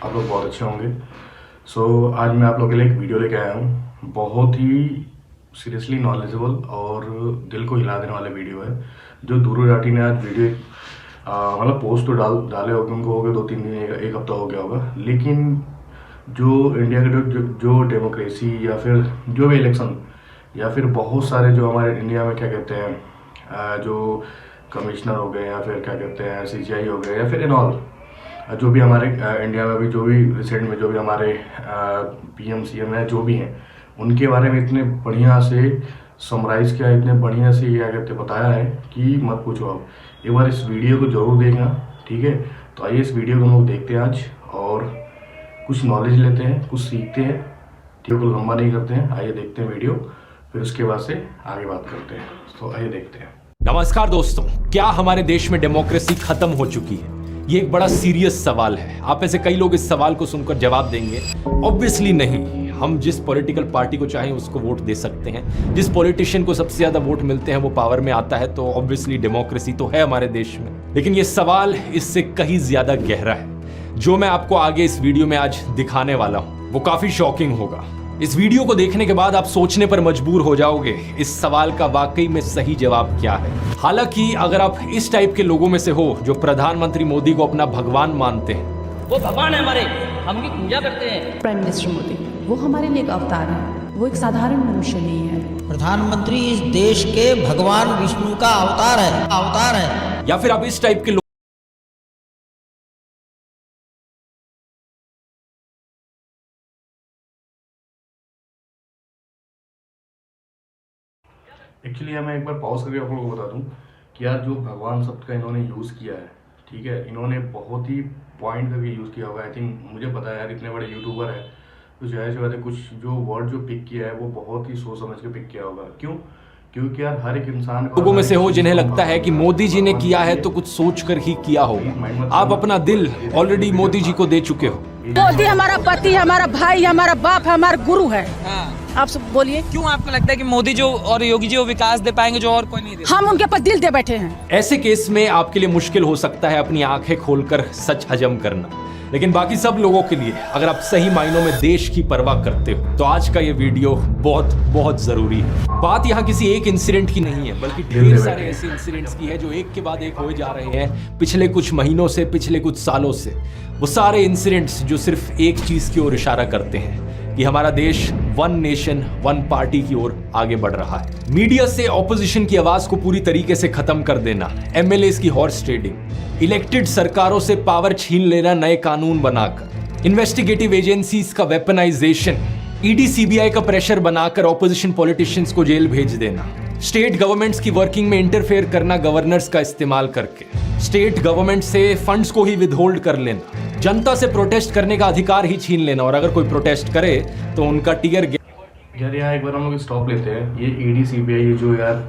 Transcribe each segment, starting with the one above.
आप लोग बहुत अच्छे होंगे। आज मैं आप लोगों के लिए एक वीडियो लेके आया हूँ। बहुत ही सीरियसली नॉलेजेबल और दिल को हिला देने वाला वीडियो है। जो ध्रुव राठी ने आज वीडियो मतलब पोस्ट तो डाले होंगे, उनको हो गए 2-3 दिन, एक हफ्ता हो गया होगा। लेकिन जो इंडिया के जो डेमोक्रेसी या फिर जो भी इलेक्शन या फिर बहुत सारे जो हमारे इंडिया में क्या कहते हैं जो कमिश्नर हो गए या फिर क्या कहते हैं CGI हो गए या फिर इन ऑल जो भी हमारे इंडिया में भी जो भी रिसेंट में जो भी हमारे PM CM है जो भी हैं, उनके बारे में इतने बढ़िया से समराइज़ किया, इतने बढ़िया से क्या कहते बताया है कि मत पूछो। आप एक बार इस वीडियो को ज़रूर देखना, ठीक है। तो आइए इस वीडियो को हम लोग देखते हैं आज और कुछ नॉलेज लेते हैं, कुछ सीखते हैं। वीडियो को लंबा नहीं करते हैं, आइए देखते हैं वीडियो, फिर उसके बाद से आगे बात करते हैं। तो आइए देखते हैं। नमस्कार दोस्तों, क्या हमारे देश में डेमोक्रेसी खत्म हो चुकी है? ये एक बड़ा सीरियस सवाल है। आप में से कई लोग इस सवाल को सुनकर जवाब देंगे ऑब्वियसली नहीं। हम जिस पॉलिटिकल पार्टी को चाहें उसको वोट दे सकते हैं, जिस पॉलिटिशियन को सबसे ज्यादा वोट मिलते हैं वो पावर में आता है, तो ऑब्वियसली डेमोक्रेसी तो है हमारे देश में। लेकिन ये सवाल इससे कहीं ज्यादा गहरा है। जो मैं आपको आगे इस वीडियो में आज दिखाने वाला हूं वो काफी शॉकिंग होगा। इस वीडियो को देखने के बाद आप सोचने पर मजबूर हो जाओगे इस सवाल का वाकई में सही जवाब क्या है। हालांकि अगर आप इस टाइप के लोगों में से हो जो प्रधानमंत्री मोदी को अपना भगवान मानते हैं, वो भगवान है हमारे, हम उनकी पूजा करते हैं। प्राइम मिनिस्टर मोदी वो हमारे लिए एक अवतार है, वो एक साधारण मनुष्य नहीं है। प्रधानमंत्री इस देश के भगवान विष्णु का अवतार है। या फिर आप इस टाइप के एक्चुअली मैं एक बार पॉज करके आप लोगों को बता दूं कि यार जो भगवान शब्द का इन्होंने यूज़ किया है, ठीक है, इन्होंने बहुत ही पॉइंट करके यूज़ किया होगा। आई थिंक मुझे पता है यार, इतने बड़े यूट्यूबर है तो जाहिर सी बात है कुछ जो वर्ड जो पिक किया है वो बहुत ही सोच समझ के पिक किया होगा। क्यों? क्योंकि यार हर एक इंसान लोगों में से हो जिन्हें लगता है कि मोदी जी ने किया है तो कुछ सोच कर ही किया होगा। आप अपना दिल ऑलरेडी मोदी जी को दे चुके हो। मोदी हमारा पति, हमारा भाई, हमारा बाप, हमारा गुरु है। आप सब बोलिए, क्यों आपको लगता है कि मोदी जो और योगी जी वो विकास दे पाएंगे जो और कोई नहीं दे? हम उनके पर दिल दे बैठे हैं। ऐसे केस में आपके लिए मुश्किल हो सकता है अपनी आंखें खोलकर सच हजम करना, लेकिन बाकी सब लोगों के लिए अगर आप सही मायनों में देश की परवाह करते हो तो आज का ये वीडियो बहुत बहुत जरूरी है। बात यहाँ किसी एक इंसिडेंट की नहीं है, बल्कि ढेर सारे ऐसे इंसिडेंट्स की है जो एक के बाद एक हो जा रहे हैं पिछले कुछ महीनों से, पिछले कुछ सालों से। वो सारे इंसिडेंट्स जो सिर्फ एक चीज की ओर इशारा करते हैं कि हमारा देश वन नेशन वन पार्टी की ओर आगे बढ़ रहा है। मीडिया से ऑपोजिशन की आवाज को पूरी तरीके से खत्म कर देना, MLAs की हॉर्स ट्रेडिंग, इलेक्टेड सरकारों से पावर छीन लेना नए कानून बनाकर, इन्वेस्टिगेटिव एजेंसीज का वेपनाइजेशन, ED CBI का प्रेशर बनाकर ऑपोजिशन पॉलिटिशियंस को जेल भेज देना, स्टेट गवर्नमेंट्स की वर्किंग में इंटरफेयर करना गवर्नर्स का इस्तेमाल करके, स्टेट गवर्नमेंट से फंड्स को ही विदहोल्ड कर लेना, जनता से प्रोटेस्ट करने का अधिकार ही छीन लेना, और अगर कोई प्रोटेस्ट करे तो उनका टीयर यार यहाँ एक बार हम लोग स्टॉप लेते हैं। ये ED CBI ये जो यार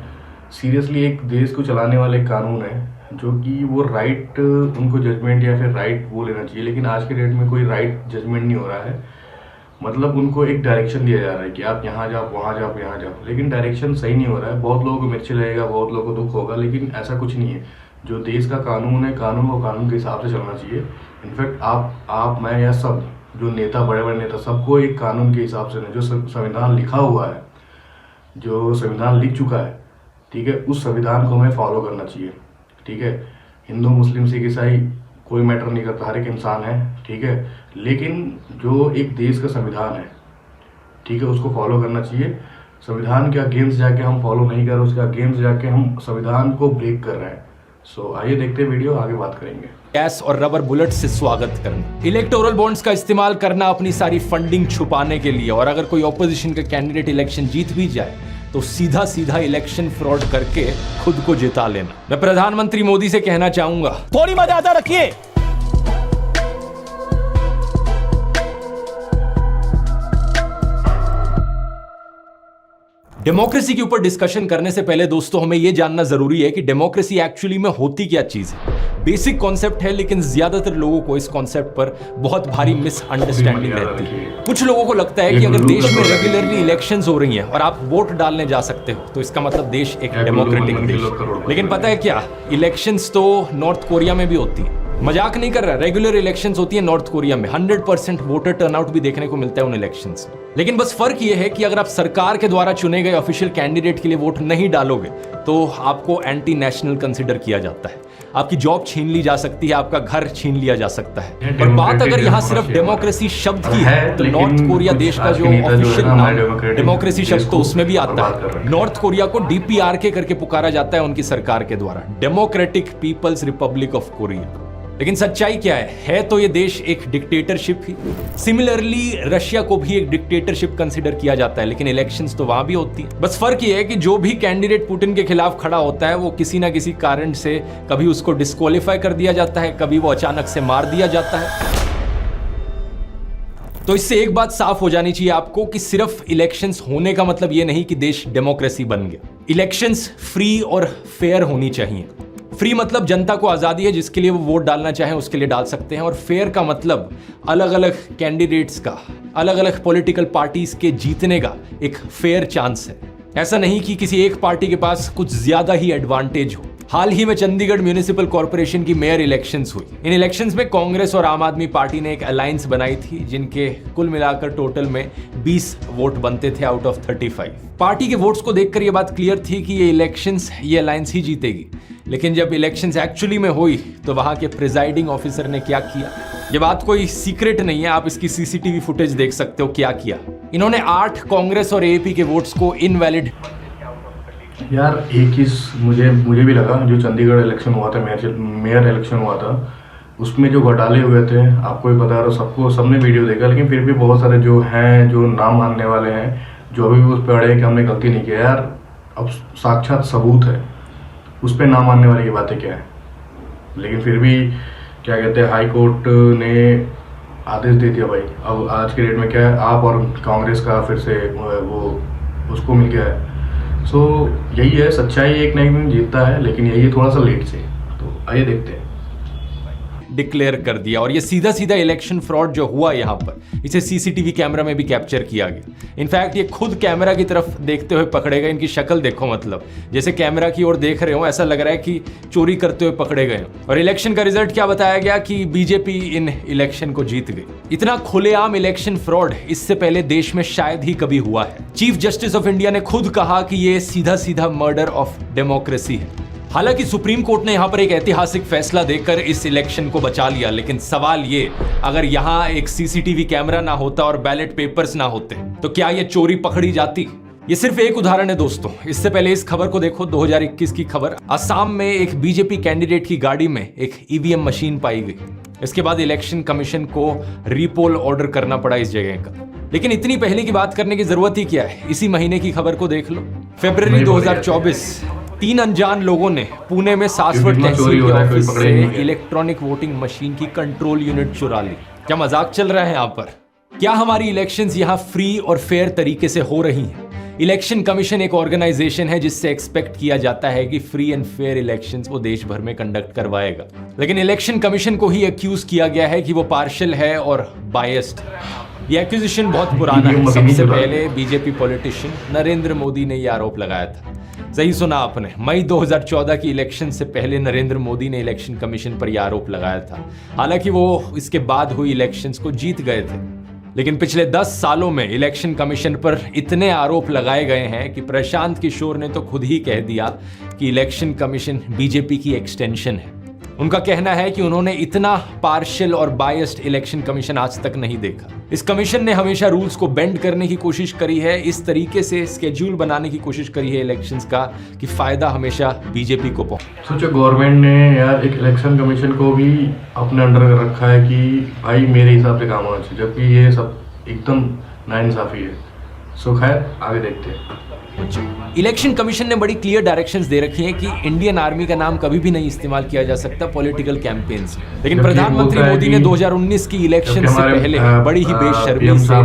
सीरियसली एक देश को चलाने वाले कानून है जो कि वो राइट उनको जजमेंट या फिर राइट वो लेना चाहिए, लेकिन आज के डेट में कोई राइट जजमेंट नहीं हो रहा है। मतलब उनको एक डायरेक्शन दिया जा रहा है कि आप यहाँ जाओ, वहाँ जाओ, यहाँ जाओ, लेकिन डायरेक्शन सही नहीं हो रहा है। बहुत लोगों को मिर्ची लगेगा, बहुत लोगों को दुख होगा, लेकिन ऐसा कुछ नहीं है। जो देश का कानून है, कानून को कानून के हिसाब से चलना चाहिए। इनफैक्ट आप मैं या सब जो नेता, बड़े बड़े नेता, सबको एक कानून के हिसाब से जो संविधान लिखा हुआ है, जो संविधान लिख चुका है, ठीक है, उस संविधान को हमें फॉलो करना चाहिए, ठीक है। हिंदू, मुस्लिम, सिख, ईसाई कोई मैटर नहीं करता, हर एक इंसान है, ठीक है। लेकिन जो एक देश का संविधान है, ठीक है, उसको फॉलो करना चाहिए। संविधान के अगेंस्ट जाके हम फॉलो नहीं कर रहे, उसके अगेंस्ट जाके हम संविधान को ब्रेक कर रहे हैं। आइए देखते हैं वीडियो, आगे बात करेंगे। गैस और रबर बुलेट से स्वागत करना, इलेक्टोरल बॉन्ड्स का इस्तेमाल करना अपनी सारी फंडिंग छुपाने के लिए, और अगर कोई ऑपोजिशन का कैंडिडेट इलेक्शन जीत भी जाए तो सीधा सीधा इलेक्शन फ्रॉड करके खुद को जिता लेना। मैं प्रधानमंत्री मोदी से कहना चाहूंगा, थोड़ी मर्यादा रखिए। डेमोक्रेसी के ऊपर डिस्कशन करने से पहले दोस्तों हमें यह जानना जरूरी है कि डेमोक्रेसी एक्चुअली में होती क्या चीज है। बेसिक कॉन्सेप्ट है, लेकिन ज्यादातर लोगों को इस कॉन्सेप्ट पर बहुत भारी मिसअंडरस्टैंडिंग रहती है। कुछ लोगों को लगता है कि अगर देश में रेगुलरली इलेक्शंस हो रही हैं और आप वोट डालने जा सकते हो तो इसका मतलब देश एक डेमोक्रेटिक देश। लेकिन पता है क्या, इलेक्शंस तो नॉर्थ कोरिया में भी होती है, मजाक नहीं कर रहा, रेगुलर इलेक्शंस होती है नॉर्थ कोरिया में, 100% वोटर टर्नआउट भी देखने को मिलता है उन इलेक्शंस में। लेकिन बस फर्क ये है कि अगर आप सरकार के द्वारा चुने गए ऑफिशियल कैंडिडेट के लिए वोट नहीं डालोगे तो आपको एंटी नेशनल कंसिडर किया जाता है, आपकी जॉब छीन ली जा सकती है, आपका घर छीन लिया जा सकता है। और बात अगर यहाँ सिर्फ डेमोक्रेसी शब्द की है तो नॉर्थ कोरिया देश का जो ऑफिशियल नाम डेमोक्रेसी शब्द तो उसमें भी आता है। नॉर्थ कोरिया को DPRK करके पुकारा जाता है उनकी सरकार के द्वारा, Democratic People's Republic of Korea. लेकिन सच्चाई क्या है तो ये देश एक डिक्टेटरशिप ही। सिमिलरली रशिया को भी एक डिक्टेटरशिप कंसिडर किया जाता है, लेकिन इलेक्शंस तो वहां भी होती है। बस फर्क ये है कि जो भी कैंडिडेट पुतिन के खिलाफ खड़ा होता है वो किसी ना किसी कारण से कभी उसको डिस्क्वालीफाई कर दिया जाता है, कभी वो अचानक से मार दिया जाता है। तो इससे एक बात साफ हो जानी चाहिए आपको कि सिर्फ इलेक्शंस होने का मतलब ये नहीं कि देश डेमोक्रेसी बन गया। इलेक्शंस फ्री और फेयर होनी चाहिए। फ्री मतलब जनता को आज़ादी है, जिसके लिए वो वोट डालना चाहें उसके लिए डाल सकते हैं, और फेयर का मतलब अलग अलग कैंडिडेट्स का, अलग अलग पॉलिटिकल पार्टीज के जीतने का एक फेयर चांस है। ऐसा नहीं कि किसी एक पार्टी के पास कुछ ज्यादा ही एडवांटेज हो। हाल ही में चंडीगढ़ म्यूनिसिपल कॉर्पोरेशन की मेयर इलेक्शंस हुई। इन इलेक्शंस में कांग्रेस और आम आदमी पार्टी ने एक अलायंस बनाई थी, जिनके कुल मिलाकर टोटल में 20 वोट बनते थे आउट ऑफ 35। पार्टी के वोट्स को देखकर यह बात क्लियर थी कि ये इलेक्शंस ये अलायंस ही जीतेगी। लेकिन जब इलेक्शंस एक्चुअली में हुई तो वहां के प्रिजाइडिंग ऑफिसर ने क्या किया, ये बात कोई सीक्रेट नहीं है, आप इसकी CCTV फुटेज देख सकते हो क्या किया। इन्होंने 8 कांग्रेस और AAP के वोट्स को इनवैलिड। यार एक चीज़ मुझे भी लगा, जो चंडीगढ़ इलेक्शन हुआ था, मेयर इलेक्शन हुआ था, उसमें जो घोटाले हुए थे आपको भी पता है, सबको सबने वीडियो देखा, लेकिन फिर भी बहुत सारे जो हैं जो नाम मानने वाले हैं जो अभी भी उस पर अड़े कि हमने गलती नहीं किया। यार अब साक्षात सबूत है, उस पर नाम मानने वाली की बातें क्या है। लेकिन फिर भी क्या कहते हैं, हाई कोर्ट ने आदेश दे दिया भाई। अब आज के डेट में क्या है, आप और कांग्रेस का फिर से वो उसको मिल गया है। सो यही है, सच्चाई एक ना एक दिन जीतता है, लेकिन यही है थोड़ा सा लेट से। तो आइए देखते हैं। डिक्लेयर कर दिया, और ये सीधा सीधा इलेक्शन फ्रॉड जो हुआ यहाँ पर, इसे CCTV कैमरा में भी कैप्चर किया गया। इनफैक्ट ये खुद कैमरा की तरफ देखते हुए पकड़े गए। इनकी शक्ल देखो, मतलब जैसे कैमरा की ओर देख रहे हो, ऐसा लग रहा है कि चोरी करते हुए पकड़े गए। और इलेक्शन का रिजल्ट क्या बताया गया कि BJP इन इलेक्शन को जीत गई। इतना खुलेआम इलेक्शन फ्रॉड इससे पहले देश में शायद ही कभी हुआ है। चीफ जस्टिस ऑफ इंडिया ने खुद कहा कि ये सीधा सीधा मर्डर ऑफ डेमोक्रेसी है। हालांकि सुप्रीम कोर्ट ने यहां पर एक ऐतिहासिक फैसला देकर इस इलेक्शन को बचा लिया, लेकिन सवाल ये, अगर यहां एक CCTV कैमरा ना होता और बैलेट पेपर्स ना होते तो क्या ये चोरी पकड़ी जाती? ये सिर्फ एक उदाहरण है दोस्तों। इससे पहले इस खबर को देखो, 2021 की खबर। असम में एक BJP कैंडिडेट की गाड़ी में एक EVM मशीन पाई गई। इसके बाद इलेक्शन कमीशन को रीपोल ऑर्डर करना पड़ा इस जगह का। लेकिन इतनी पहले की बात करने की जरूरत ही क्या है, इसी महीने की खबर को देख लो। फरवरी 2024, 3 अनजान लोगों ने पुणे में सासवट तहसील के ऑफिस से इलेक्ट्रॉनिक वोटिंग मशीन की कंट्रोल यूनिट चुरा ली। क्या मजाक चल रहा है यहाँ पर? क्या हमारी इलेक्शंस यहाँ फ्री और फेयर तरीके से हो रही हैं? इलेक्शन कमीशन एक ऑर्गेनाइजेशन है जिससे एक्सपेक्ट किया जाता है कि फ्री एंड फेयर इलेक्शंस वो देश भर में कंडक्ट करवाएगा। लेकिन इलेक्शन कमीशन को ही एक्यूज किया गया है कि वो पार्शियल है और बायस्ड। ये एक्यूजिशन बहुत पुराना है। सबसे पहले BJP पॉलिटिशियन नरेंद्र मोदी ने ये आरोप लगाया था। सही सुना आपने, मई 2014 की इलेक्शन से पहले नरेंद्र मोदी ने इलेक्शन कमीशन पर यह आरोप लगाया था। हालांकि वो इसके बाद हुई इलेक्शंस को जीत गए थे, लेकिन पिछले 10 सालों में इलेक्शन कमीशन पर इतने आरोप लगाए गए हैं कि प्रशांत किशोर ने तो खुद ही कह दिया कि इलेक्शन कमीशन BJP की एक्सटेंशन है। उनका कहना है कि उन्होंने इतना पार्शियल और बायस्ड इलेक्शन कमीशन आज तक नहीं देखा। इस कमीशन ने हमेशा रूल्स को बेंड करने की कोशिश करी है, इस तरीके से स्केड्यूल बनाने की कोशिश करी है इलेक्शंस का कि फायदा हमेशा BJP को पहुंचे। सोचो गवर्नमेंट ने यार एक इलेक्शन कमीशन को भी अपने अंडर कर रखा है कि भाई मेरे हिसाब से काम होना चाहिए, जबकि ये सब एकदम नाइंसाफी है। सो खैर आगे देखते हैं। इलेक्शन कमीशन ने बड़ी क्लियर डायरेक्शंस दे रखी हैं कि इंडियन आर्मी का नाम कभी भी नहीं इस्तेमाल किया जा सकता पॉलिटिकल कैंपेन्स में। लेकिन प्रधानमंत्री मोदी ने 2019 की इलेक्शन से पहले बड़ी ही बेशर्मी से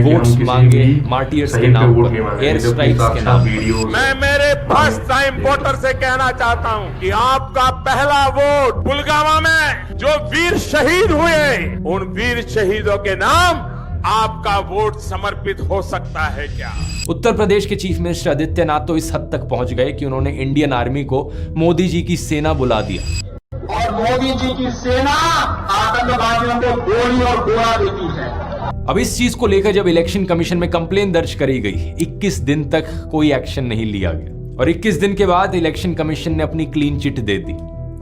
वोट्स मांगे मार्टियर्स के नाम पर, एयर स्ट्राइक्स के नाम पर। मैं मेरे फर्स्ट टाइम वोटर से कहना चाहता हूं कि आपका पहला वोट पुलवामा में जो वीर शहीद हुए, उन वीर शहीदों के नाम आपका वोट समर्पित हो सकता है क्या? उत्तर प्रदेश के चीफ मिनिस्टर आदित्यनाथ तो इस हद तक पहुंच गए कि उन्होंने इंडियन आर्मी को मोदी जी की सेना बुला दिया। और और मोदी जी की सेना आतंकवादियों को गोली और गोला देती है। अब इस चीज को लेकर जब इलेक्शन कमीशन में कंप्लेन दर्ज करी गई, 21 दिन तक कोई एक्शन नहीं लिया गया और 21 दिन के बाद इलेक्शन कमीशन ने अपनी क्लीन चिट दे दी।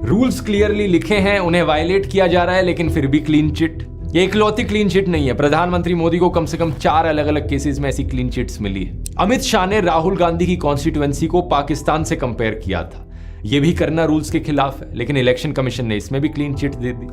रूल्स क्लियरली लिखे हैं, उन्हें वायलेट किया जा रहा है, लेकिन फिर भी क्लीन चिट। ये इकलौती क्लीन चिट नहीं है, प्रधानमंत्री मोदी को कम से कम 4 अलग अलग केसेस में ऐसी क्लीन चिट्स मिली है। अमित शाह ने राहुल गांधी की कॉन्स्टिट्यूएंसी को पाकिस्तान से कंपेयर किया था, ये भी करना रूल्स के खिलाफ है, लेकिन इलेक्शन कमीशन ने इसमें भी क्लीन चिट दे दी।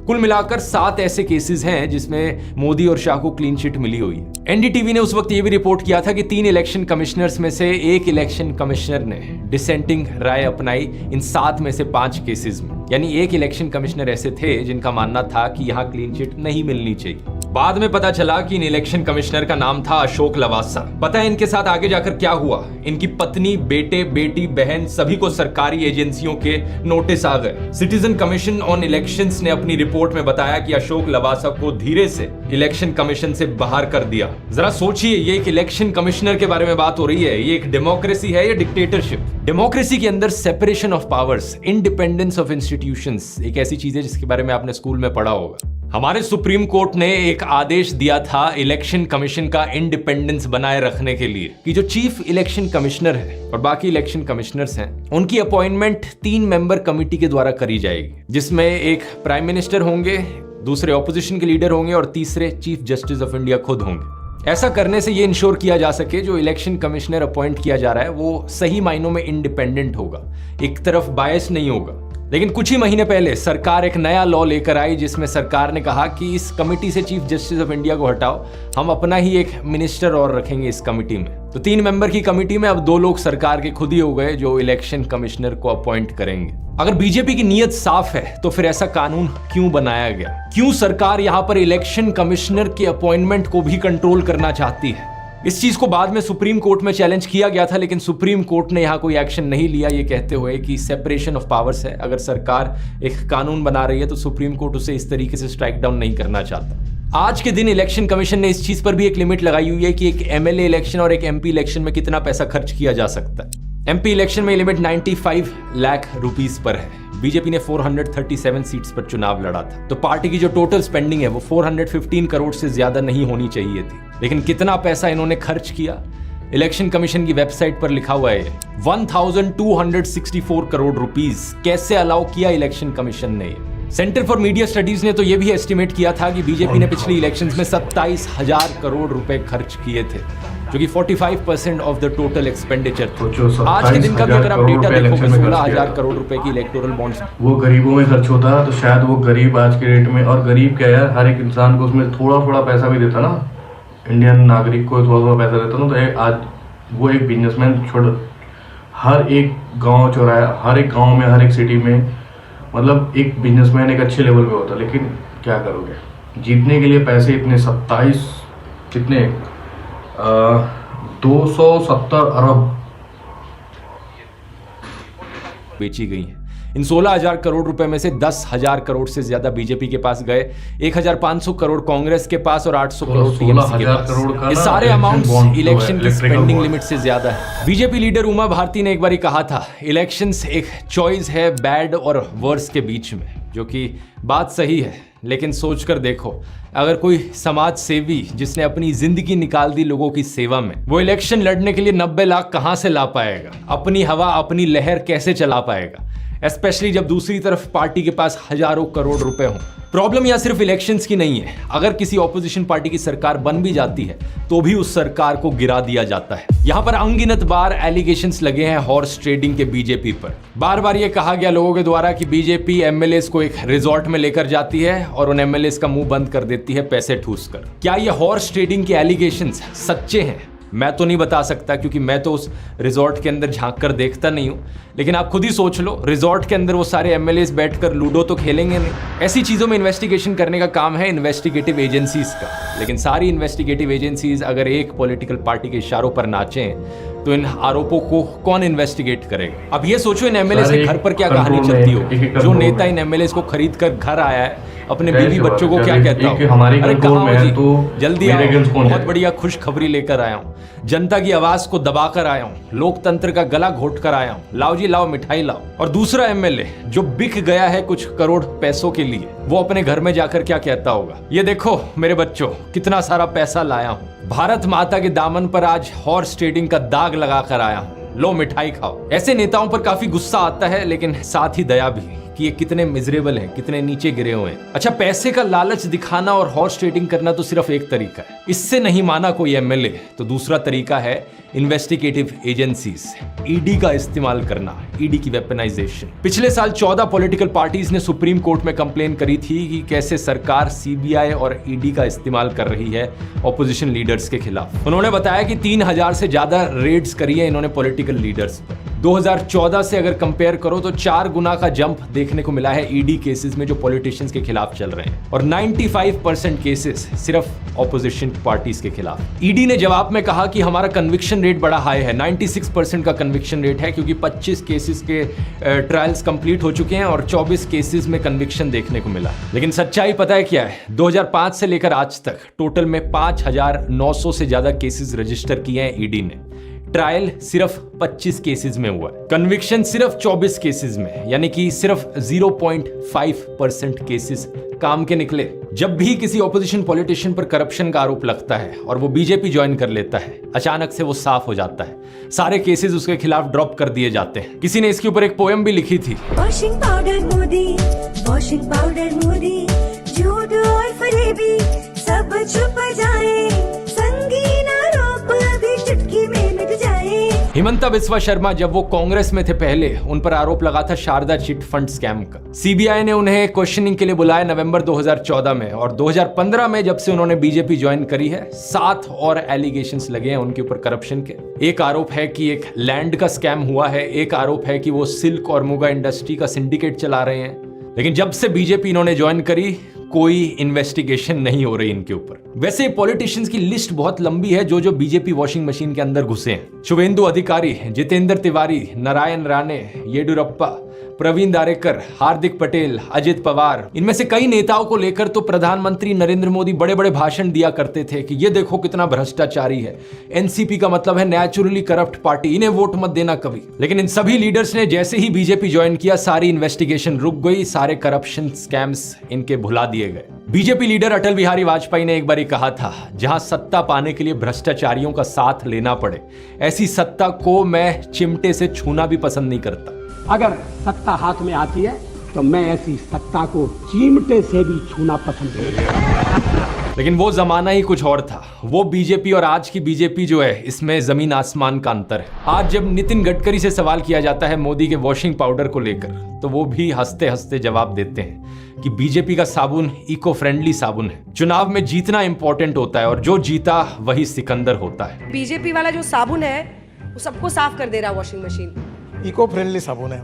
कुल मिलाकर 7 ऐसे केसेस हैं जिसमें मोदी और शाह को क्लीन चिट मिली हुई है। एनडीटीवी ने उस वक्त ये भी रिपोर्ट किया था कि 3 इलेक्शन कमिश्नर्स में से 1 इलेक्शन कमिश्नर ने डिसेंटिंग राय अपनाई इन 7 में से 5 केसेस में। यानी 1 इलेक्शन कमिश्नर ऐसे थे जिनका मानना था कि यहाँ क्लीन चिट नहीं मिलनी चाहिए। बाद में पता चला कि इन इलेक्शन कमिश्नर का नाम था अशोक लवासा। पता है इनके साथ आगे जाकर क्या हुआ? इनकी पत्नी, बेटे, बेटी, बहन सभी को सरकारी एजेंसियों के नोटिस आ गए। सिटीजन कमीशन ऑन इलेक्शंस ने अपनी रिपोर्ट में बताया कि अशोक लवासा को धीरे से इलेक्शन कमीशन से बाहर कर दिया। जरा सोचिए, ये एक इलेक्शन कमिश्नर के बारे में बात हो रही है। ये एक डेमोक्रेसी है या डिक्टेटरशिप? डेमोक्रेसी के अंदर separation of powers, independence of institutions एक ऐसी चीज है जिसके बारे में आपने स्कूल में पढ़ा होगा। हमारे सुप्रीम कोर्ट ने एक आदेश दिया था इलेक्शन कमीशन का इंडिपेंडेंस बनाए रखने के लिए कि जो चीफ इलेक्शन कमिश्नर है और बाकी इलेक्शन कमिश्नर्स हैं, उनकी अपॉइंटमेंट 3 मेंबर कमिटी के द्वारा करी जाएगी, जिसमें एक प्राइम मिनिस्टर होंगे, दूसरे ऑपोजिशन के लीडर होंगे और तीसरे चीफ जस्टिस ऑफ इंडिया खुद होंगे। ऐसा करने से ये इंश्योर किया जा सके जो इलेक्शन कमिश्नर अपॉइंट किया जा रहा है वो सही मायनों में इंडिपेंडेंट होगा, एक तरफ बायस नहीं होगा। लेकिन कुछ ही महीने पहले सरकार एक नया लॉ लेकर आई जिसमें सरकार ने कहा कि इस कमिटी से चीफ जस्टिस ऑफ इंडिया को हटाओ, हम अपना ही एक मिनिस्टर और रखेंगे इस कमिटी में। तो 3 मेंबर की कमिटी में अब 2 लोग सरकार के खुद ही हो गए जो इलेक्शन कमिश्नर को अपॉइंट करेंगे। अगर बीजेपी की नीयत साफ है तो फिर ऐसा कानून क्यों बनाया गया? क्यों सरकार यहां पर इलेक्शन कमिश्नर के अपॉइंटमेंट को भी कंट्रोल करना चाहती है? इस चीज को बाद में सुप्रीम कोर्ट में चैलेंज किया गया था, लेकिन सुप्रीम कोर्ट ने यहां कोई एक्शन नहीं लिया, ये कहते हुए कि सेपरेशन ऑफ पावर्स है। अगर सरकार एक कानून बना रही है तो सुप्रीम कोर्ट उसे इस तरीके से स्ट्राइक डाउन नहीं करना चाहता। आज के दिन इलेक्शन कमीशन ने इस चीज पर भी एक लिमिट लगाई हुई है कि एक एमएलए इलेक्शन और एक एमपी इलेक्शन में कितना पैसा खर्च किया जा सकता है। एमपी इलेक्शन में लिमिट 95 लाख रुपीस पर है। बीजेपी ने 437 सीट्स पर चुनाव लड़ा था, तो पार्टी की जो टोटल स्पेंडिंग है वो 415 करोड़ से ज्यादा नहीं होनी चाहिए थी। लेकिन कितना पैसा इन्होंने खर्च किया, इलेक्शन कमीशन की वेबसाइट पर लिखा हुआ है 1264 करोड़ रुपीस कैसे अलाउ किया इलेक्शन कमीशन ने। सेंटर फॉर मीडिया स्टडीज ने तो यह भी एस्टिमेट किया था कि बीजेपी ने पिछली इलेक्शंस में 27,000 करोड़ रुपए खर्च किए थे, जो कि 45% ऑफ द टोटल एक्सपेंडिचर था। आज के दिन का भी अगर आप डेटा देखोगे 16,000 करोड़ रुपए की इलेक्टोरल बॉन्ड्स वो गरीबों में खर्च होता, तो शायद वो गरीब आज के रेट में, और गरीब क्या यार, हर एक इंसान को उसमें थोड़ा थोड़ा पैसा भी देता ना, इंडियन नागरिक को थोड़ा थोड़ा पैसा देता ना, तो आज वो एक बिजनेसमैन छोड़ हर एक गाँव चौराहे, हर एक गाँव में, हर एक सिटी में, मतलब एक बिजनेसमैन एक अच्छे लेवल पे होता। लेकिन क्या करोगे, जीतने के लिए पैसे इतने 27 कितने 270 अरब बेची गई हैं। इन 16,000 करोड़ रुपए में से 10,000 करोड़ से ज्यादा बीजेपी के पास गए, 1,500 करोड़ कांग्रेस के पास और 800 करोड़ टीएमसी के पास। ये सारे अमाउंट्स इलेक्शन की स्पेंडिंग लिमिट से ज्यादा है। बीजेपी लीडर उमा भारती ने एक बार कहा था, इलेक्शंस एक चॉइस है बैड और वर्स के बीच में, जो कि बात सही है। लेकिन सोचकर देखो, अगर कोई समाज सेवी जिसने अपनी जिंदगी निकाल दी लोगों की सेवा में, वो इलेक्शन लड़ने के लिए 90 लाख कहां से ला पाएगा? अपनी हवा, अपनी लहर कैसे चला पाएगा? स्पेशली जब दूसरी तरफ पार्टी के पास हजारों करोड़ रुपए हों। प्रॉब्लम यह सिर्फ इलेक्शंस की नहीं है, अगर किसी ऑपोजिशन पार्टी की सरकार बन भी जाती है तो भी उस सरकार को गिरा दिया जाता है। यहां पर अनगिनत बार एलिगेशंस लगे हैं हॉर्स ट्रेडिंग के बीजेपी पर। बार बार यह कहा गया लोगों के द्वारा कि बीजेपी एमएलएस को एक रिजॉर्ट में लेकर जाती है और उन एमएलएस का मुंह बंद कर देती है पैसे ठूस कर। क्या ये हॉर्स ट्रेडिंग के एलिगेशंस सच्चे हैं? मैं तो नहीं बता सकता, क्योंकि मैं तो उस रिजॉर्ट के अंदर झांक कर देखता नहीं हूं। लेकिन आप खुद ही सोच लो, रिजॉर्ट के अंदर वो सारे एमएलएस बैठकर लूडो तो खेलेंगे नहीं। ऐसी चीजों में इन्वेस्टिगेशन करने का काम है इन्वेस्टिगेटिव एजेंसीज का। लेकिन सारी इन्वेस्टिगेटिव एजेंसीज अगर एक पॉलिटिकल पार्टी के इशारों पर नाचें तो इन आरोपों को कौन इन्वेस्टिगेट करेगा? अब ये सोचो, इन एमएलए के घर पर क्या कहानी चलती हो। जो नेता इन एमएलए को खरीद कर घर आया है अपने जाहिर बीवी सी बात बच्चों को है, क्या जब कहता एक हूँ, हमारी अरे कंट्रोल कहाँ हो में है जी? तो जल्दी मेरे आओ, अगेंस्ट कौन बहुत जाए? बढ़िया खुशखबरी लेकर आया हूँ, जनता की आवाज को दबाकर आया हूँ, लोकतंत्र का गला घोट कर आया हूँ, लाओ जी लाओ मिठाई लाओ। और दूसरा एमएलए जो बिक गया है कुछ करोड़ पैसों के लिए, वो अपने घर में जाकर क्या कहता होगा, ये देखो मेरे बच्चों कितना सारा पैसा लाया हूँ, भारत माता के दामन पर आज हॉर्स ट्रेडिंग का दाग लगा कर आया हूँ, लो मिठाई खाओ। ऐसे नेताओं पर काफी गुस्सा आता है, लेकिन साथ ही दया भी कि ये कितने मिजरेबल हैं, कितने नीचे गिरे हुए हैं। अच्छा, पैसे का लालच दिखाना और हॉर्स ट्रेडिंग करना तो सिर्फ एक तरीका है, इससे नहीं माना कोई एमएलए तो दूसरा तरीका है इन्वेस्टिगेटिव एजेंसीज, ईडी का इस्तेमाल करना, ईडी की वेपनाइजेशन। पिछले साल 14 पॉलिटिकल पार्टीज ने सुप्रीम कोर्ट में कंप्लेन करी थी कि कैसे सरकार सीबीआई और ईडी का इस्तेमाल कर रही है ऑपोजिशन लीडर्स के खिलाफ। उन्होंने बताया कि 3000 से ज्यादा रेड्स करी है इन्होंने पॉलिटिकल लीडर्स पर। 2014 से अगर कंपेयर करो तो 4 गुना का जंप देखने को मिला है ईडी केसेस में जो पॉलिटिशियंस के खिलाफ चल रहे हैं, और 95% केसेस सिर्फ ऑपोजिशन पार्टीज के खिलाफ। ईडी ने जवाब में कहा कि हमारा कन्विक्शन रेट बड़ा हाई है, 96% का कन्विक्शन रेट है, क्योंकि 25 केसेस के ट्रायल्स कंप्लीट हो चुके हैं और 24 केसेस में कन्विक्शन देखने को मिला। लेकिन सच्चाई पता है क्या है? 2005 से लेकर आज तक टोटल में 5900 से ज्यादा केसेस रजिस्टर किए हैं ईडी ने। ट्रायल सिर्फ 25 केसेस में हुआ है, कन्विक्शन सिर्फ 24 केसेस में, यानी कि सिर्फ 0.5% केसेस काम के निकले। जब भी किसी ऑपोजिशन पॉलिटिशियन पर करप्शन का आरोप लगता है और वो बीजेपी ज्वाइन कर लेता है, अचानक से वो साफ हो जाता है, सारे केसेस उसके खिलाफ ड्रॉप कर दिए जाते हैं। किसी ने इसके ऊपर एक पोएम भी लिखी थी, washing powder Modi, washing powder Modi, झूठ और फरेबी सब छुप जाए, संगीन आरोप भी चुटकी में मिट जाए। हिमंता बिस्वा शर्मा जब वो कांग्रेस में थे पहले, उन पर आरोप लगा था शारदा चिट फंड स्कैम का। सीबीआई ने उन्हें क्वेश्चनिंग के लिए बुलाया नवंबर 2014 में, और 2015 में जब से उन्होंने बीजेपी ज्वाइन करी है, 7 और एलिगेशंस लगे हैं उनके ऊपर करप्शन के। एक आरोप है कि एक लैंड का स्कैम हुआ है, एक आरोप है कि वो सिल्क और मुगा इंडस्ट्री का सिंडिकेट चला रहे हैं। लेकिन जब से बीजेपी इन्होंने ज्वाइन करी, कोई इन्वेस्टिगेशन नहीं हो रही इनके ऊपर। वैसे पॉलिटिशियंस की लिस्ट बहुत लंबी है जो बीजेपी वॉशिंग मशीन के अंदर घुसे हैं। शुभेंदु अधिकारी, जितेंद्र तिवारी, नारायण राणे, येडियुरप्पा, प्रवीण दारेकर, हार्दिक पटेल, अजित पवार, इनमें से कई नेताओं को लेकर तो प्रधानमंत्री नरेंद्र मोदी बड़े बड़े भाषण दिया करते थे कि ये देखो कितना भ्रष्टाचारी है, एनसीपी का मतलब है नेचुरली करप्ट पार्टी, इन्हें वोट मत देना कभी। लेकिन इन सभी लीडर्स ने जैसे ही बीजेपी ज्वाइन किया, सारी इन्वेस्टिगेशन रुक गई, सारे करप्शन स्कैम्स इनके भुला दिए गए। बीजेपी लीडर अटल बिहारी वाजपेयी ने एक बार कहा था, जहां सत्ता पाने के लिए भ्रष्टाचारियों का साथ लेना पड़े, ऐसी सत्ता को मैं चिमटे से छूना भी पसंद नहीं करता। अगर सत्ता हाथ में आती है तो मैं ऐसी सत्ता को चिमटे से भी छूना पसंद नहीं करता। लेकिन वो जमाना ही कुछ और था। वो बीजेपी और आज की बीजेपी जो है, इसमें जमीन आसमान का अंतर है। आज जब नितिन गडकरी से सवाल किया जाता है मोदी के वॉशिंग पाउडर को लेकर, तो वो भी हंसते हंसते जवाब देते हैं कि बीजेपी का साबुन इको फ्रेंडली साबुन है। चुनाव में जीतना इंपॉर्टेंट होता है और जो जीता वही सिकंदर होता है। बीजेपी वाला जो साबुन है वो सबको साफ कर दे रहा है वॉशिंग मशीन, इको फ्रेंडली साबुन है।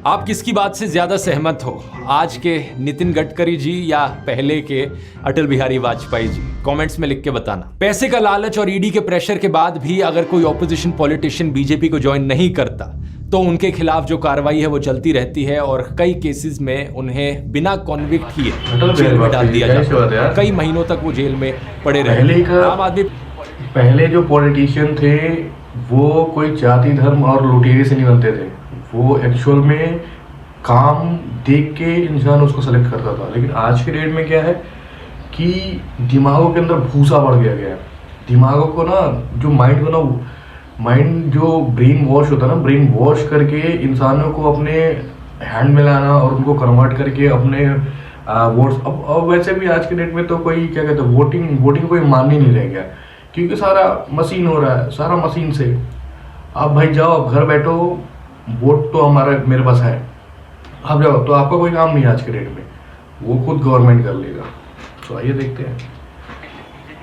आप किसकी बात से ज्यादा सहमत हो, आज के नितिन गडकरी जी या पहले के अटल बिहारी वाजपेयी जी? कमेंट्स में लिख के बताना। पैसे का लालच और ईडी के प्रेशर के बाद भी अगर कोई ऑपोजिशन पॉलिटिशियन बीजेपी को ज्वाइन नहीं करता, तो उनके खिलाफ जो कार्रवाई है वो चलती रहती है और कई केसेस में उन्हें बिना कॉन्विक्ट किए जेल में डाल दिया जाता है। कई महीनों तक वो जेल में पड़े रहे। आम आदमी पहले जो पॉलिटिशियन थे वो कोई जाति धर्म और लुटेरे से नहीं बनते थे, वो एक्चुअल में काम देख के इंसान उसको सेलेक्ट करता था। लेकिन आज के डेट में क्या है कि दिमागों के अंदर भूसा बढ़ गया है। दिमागों को ना, जो माइंड को ना, माइंड जो ब्रेन वॉश होता है ना, ब्रेन वॉश करके इंसानों को अपने हैंड में लाना और उनको कन्वर्ट करके अपने वोट्स। अब वैसे भी आज के डेट में तो कोई क्या कहते हैं, वोटिंग कोई मान ही नहीं रह गया, क्योंकि सारा मशीन हो रहा है, सारा मशीन से। आप भाई जाओ, घर बैठो, वोट तो मेरे पास है, आप जाओ, तो आपका कोई काम नहीं है आज के डेट में, वो खुद गवर्नमेंट कर लेगा। तो आइए देखते हैं।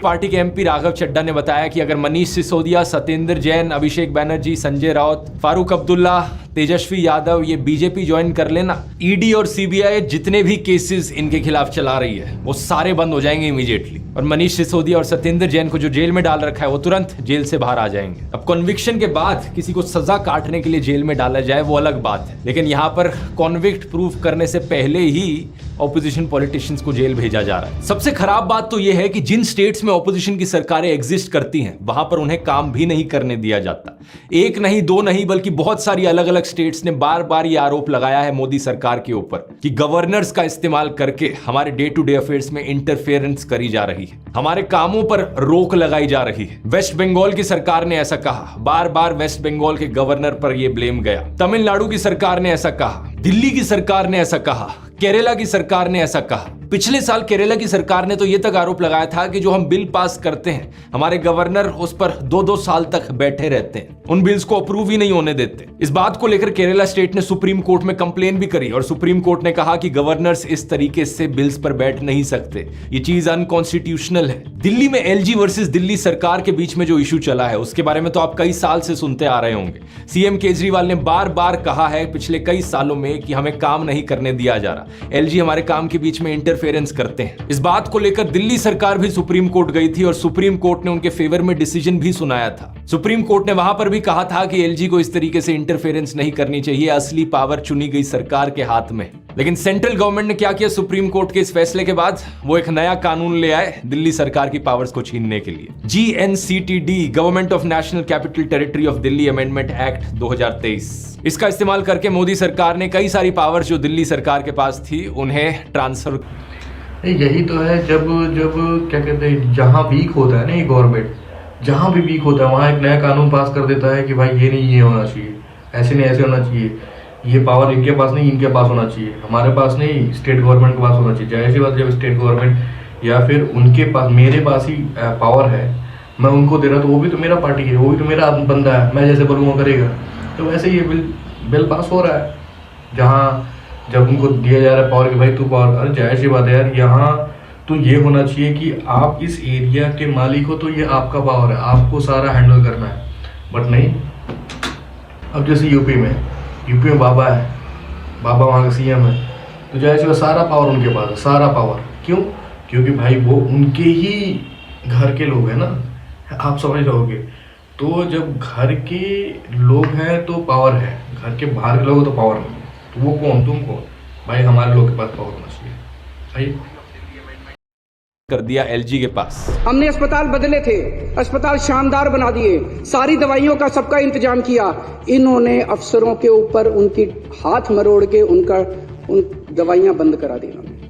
पार्टी के एमपी राघव चड्ढा ने बताया कि अगर मनीष सिसोदिया, सत्येंद्र जैन, अभिषेक बैनर्जी, संजय राउत, फारूक अब्दुल्ला, तेजस्वी यादव ये बीजेपी ज्वाइन कर लेना, ईडी और सीबीआई जितने भी केसेस इनके खिलाफ चला रही है वो सारे बंद हो जाएंगे इमीडिएटली, और मनीष सिसोदिया और सत्येंद्र जैन को जो जेल में डाल रखा है वो तुरंत जेल से बाहर आ जाएंगे। अब कॉन्विक्शन के बाद किसी को सजा काटने के लिए जेल में डाला जाए वो अलग बात है, लेकिन यहाँ पर कॉन्विक्ट प्रूफ करने से पहले ही ऑपोजिशन पॉलिटिशियंस को जेल भेजा जा रहा है। सबसे खराब बात तो यह है कि जिन स्टेट्स में ऑपोजिशन की सरकारें एग्जिस्ट करती हैं वहां पर उन्हें काम भी नहीं करने दिया जाता। एक नहीं, दो नहीं, बल्कि बहुत सारी अलग अलग स्टेट्स ने बार बार यह आरोप लगाया है मोदी सरकार के ऊपर कि गवर्नर्स का इस्तेमाल करके हमारे डे टू डे अफेयर्स में इंटरफेरेंस करी जा रही है, हमारे कामों पर रोक लगाई जा रही है। वेस्ट बंगाल की सरकार ने ऐसा कहा, बार बार वेस्ट बंगाल के गवर्नर पर यह ब्लेम गया। तमिलनाडु की सरकार ने ऐसा कहा, दिल्ली की सरकार ने ऐसा कहा, केरला की सरकार ने ऐसा कहा। पिछले साल केरला की सरकार ने तो यह तक आरोप लगाया था कि जो हम बिल पास करते हैं हमारे गवर्नर उस पर 2-2 साल तक बैठे रहते हैं, उन बिल्स को अप्रूव ही नहीं होने देते। इस बात को लेकर केरला स्टेट ने सुप्रीम कोर्ट में कंप्लेन भी करी और सुप्रीम कोर्ट ने कहा कि गवर्नर्स इस तरीके से बिल्स पर बैठ नहीं सकते, ये चीज अनकॉन्स्टिट्यूशनल है। दिल्ली में एलजी वर्सेस दिल्ली सरकार के बीच में जो इशू चला है उसके बारे में तो आप कई साल से सुनते आ रहे होंगे। सीएम केजरीवाल ने बार बार कहा है पिछले कई सालों में कि हमें काम नहीं करने दिया जा रहा, एलजी हमारे काम के बीच में इंटरफेरेंस करते हैं। इस बात को लेकर दिल्ली सरकार भी सुप्रीम कोर्ट गई थी और सुप्रीम कोर्ट ने उनके फेवर में डिसीजन भी सुनाया था। सुप्रीम कोर्ट ने वहां पर भी कहा था कि एलजी को इस तरीके से इंटरफेरेंस नहीं करनी चाहिए, असली पावर चुनी गई सरकार के हाथ में। लेकिन सेंट्रल गवर्नमेंट ने क्या किया सुप्रीम कोर्ट के इस फैसले के बाद, वो एक नया कानून ले आए दिल्ली सरकार की पावर्स को छीनने के लिए। GNCTD, government of national capital territory of Delhi amendment act 2023। इसका इस्तेमाल करके मोदी सरकार ने कई सारी पावर्स जो दिल्ली सरकार के पास थी उन्हें ट्रांसफर। यही तो है, जब क्या कहते हैं, जहाँ वीक होता है ना ये गवर्नमेंट, जहाँ भी वीक होता है वहाँ एक नया कानून पास कर देता है कि भाई ये नहीं, ये होना चाहिए, ऐसे नहीं, ऐसे होना चाहिए, ये पावर इनके पास नहीं, इनके पास होना चाहिए, हमारे पास नहीं, स्टेट गवर्नमेंट के पास होना चाहिए। जाहिर सी बात, जब स्टेट गवर्नमेंट या फिर उनके पास, मेरे पास ही पावर है, मैं उनको दे रहा तो वो भी तो मेरा पार्टी है, वो भी तो मेरा बंदा है, मैं जैसे बोलूँगा करेगा। तो वैसे ये बिल पास हो रहा है, जहाँ जब उनको दिया जा रहा है पावर कि भाई तू पावर, अरे जाहिर सी बात है यार, यहाँ तो ये होना चाहिए कि आप इस एरिया के मालिक हो तो ये आपका पावर है, आपको सारा हैंडल करना है, बट नहीं। अब जैसे यूपी में बाबा है, बाबा वहाँ का सीएम है, तो जाहिर सी बात सारा पावर उनके पास है, सारा पावर। क्यों? क्योंकि भाई वो उनके ही घर के लोग हैं ना, आप समझ रहोगे। तो जब घर के लोग हैं तो पावर है, घर के बाहर के लोग हो तो पावर नहीं है। तो वो कौन, तुम कौन? भाई हमारे लोग के पास पावर होना चाहिए। भाई कर दिया एलजी के पास। हमने अस्पताल बदले थे, अस्पताल शानदार बना दिए, सारी दवाइयों का सबका इंतजाम किया। इन्होंने अफसरों के ऊपर उनकी हाथ मरोड़ के उन दवाइयां बंद करा दी।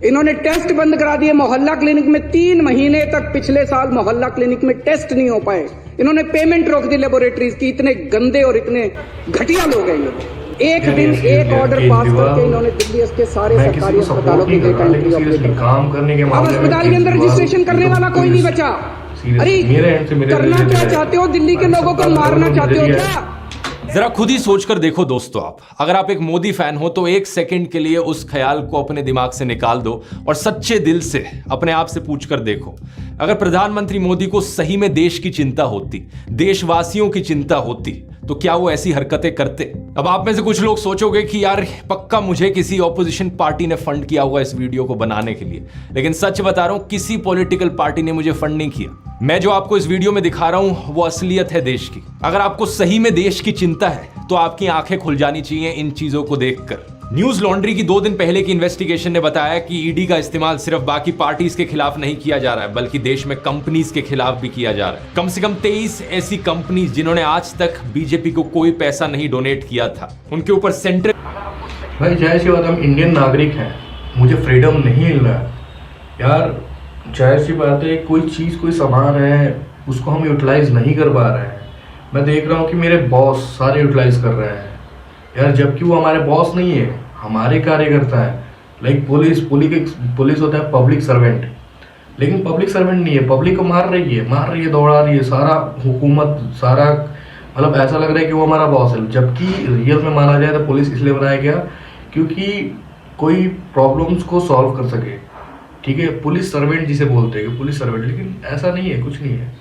इन्होंने टेस्ट बंद करा दिए। मोहल्ला क्लिनिक में 3 महीने तक पिछले साल मोहल्ला क्लिनिक में टेस्ट नहीं हो पाए। इन्होंने पेमेंट रोक दी लेबोरेटरीज की। इतने गंदे और इतने घटिया लोग हैं ये। एक दिन एक ऑर्डर पास करके इन्होंने दिल्ली के सारे सरकारी अस्पतालों के काम करने के अब अस्पताल के अंदर रजिस्ट्रेशन करने वाला कोई नहीं बचा। अरे करना क्या चाहते हो? दिल्ली के लोगों को मारना चाहते हो क्या? जरा खुद ही सोचकर देखो दोस्तों, अगर आप एक मोदी फैन हो तो एक सेकंड के लिए उस ख्याल को अपने दिमाग से निकाल दो और सच्चे दिल से अपने आप से पूछकर देखो, अगर प्रधानमंत्री मोदी को सही में देश की चिंता होती, देशवासियों की चिंता होती, तो क्या वो ऐसी हरकतें करते? अब आप में से कुछ लोग सोचोगे कि यार पक्का मुझे किसी ऑपोजिशन पार्टी ने फंड किया होगा इस वीडियो को बनाने के लिए, लेकिन सच बता रहा हूं, किसी पॉलिटिकल पार्टी ने मुझे फंड नहीं किया। मैं जो आपको इस वीडियो में दिखा रहा हूं वो असलियत है देश की। अगर आपको सही में देश की चिंता है तो आपकी आंखें खुल जानी चाहिए इन चीजों को देखकर। न्यूज लॉन्ड्री की 2 दिन पहले की इन्वेस्टिगेशन ने बताया कि ईडी का इस्तेमाल सिर्फ बाकी पार्टीज के खिलाफ नहीं किया जा रहा है, बल्कि देश में कंपनीज के खिलाफ भी किया जा रहा है। कम से कम 23 ऐसी कंपनीज जिन्होंने आज तक बीजेपी को कोई पैसा नहीं डोनेट किया था, उनके ऊपर सेंट्रल। भाई जाहिर सी बात, हम इंडियन नागरिक हैं, मुझे फ्रीडम नहीं मिल रहा है यार। जाहिर सी बात है, कोई चीज़, कोई सामान है, उसको हम यूटिलाइज नहीं कर पा रहे हैं। मैं देख रहा हूँ कि मेरे बॉस सारे यूटिलाइज कर रहे हैं यार, जबकि वो हमारे बॉस नहीं है, हमारे कार्यकर्ता है। लाइक पुलिस होता है पब्लिक सर्वेंट, लेकिन पब्लिक सर्वेंट नहीं है, पब्लिक को मार रही है, दौड़ा रही है, सारा हुकूमत, सारा मतलब ऐसा लग रहा है कि वो हमारा बॉस है। जबकि रियल में माना जाए तो पुलिस इसलिए बनाया गया क्योंकि कोई प्रॉब्लम्स को सॉल्व कर सके, ठीक है। पुलिस सर्वेंट जिसे बोलते हैं कि पुलिस सर्वेंट, लेकिन ऐसा नहीं है, कुछ नहीं है।